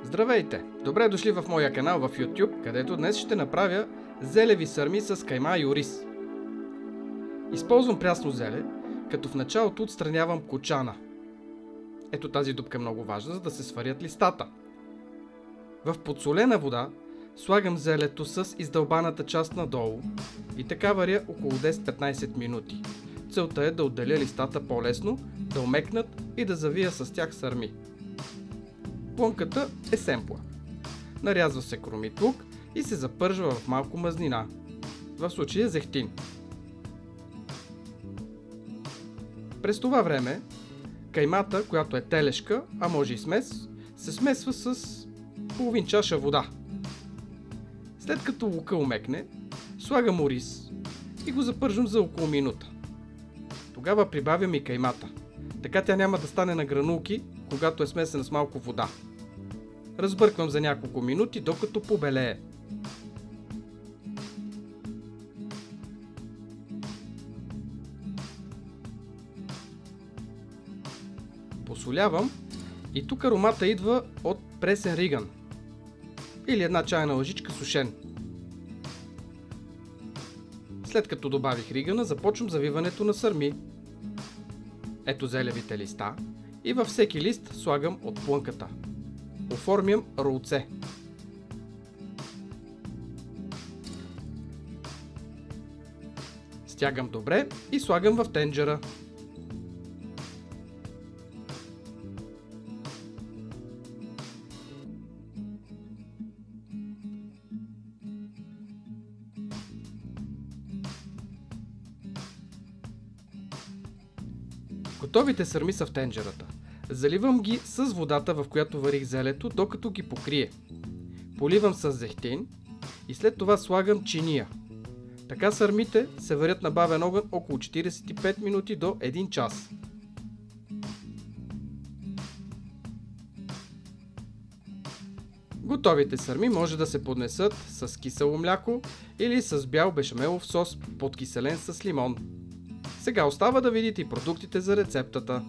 Здравейте! Добре дошли в моя канал в YouTube, където днес ще направя зелеви сърми с кайма и ориз. Използвам прясно зеле, като в началото отстранявам кочана. Ето тази дупка е много важна, за да се сварят листата. В подсолена вода слагам зелето с издълбаната част надолу и така варя около 10-15 минути. Целта е да отделя листата по-лесно, да омекнат и да завия с тях сърми. Плънката е семпла. Нарязва се кромит лук и се запържва в малко мазнина. В случая зехтин. През това време каймата, която е телешка, а може и смес, се смесва с половин чаша вода. След като лука омекне, слагам ориз и го запържам за около минута. Тогава прибавям и каймата. Така тя няма да стане на гранулки, когато е смесена с малко вода. Разбърквам за няколко минути, докато побелее. Посолявам и тук аромата идва от пресен риган или една чайна лъжичка сушен. След като добавих ригана, започвам завиването на сърми. Ето зелевите листа и във всеки лист слагам от плънката. Оформям ролце. Стягам добре и слагам в тенджера. Готовите сърми са в тенджерата. Заливам ги с водата, в която варих зелето, докато ги покрие. Поливам с зехтин и след това слагам чиния. Така сърмите се варят на бавен огън около 45 минути до 1 час. Готовите сърми може да се поднесат с кисело мляко или с бял бешамелов сос, подкиселен с лимон. Сега остава да видите и продуктите за рецептата.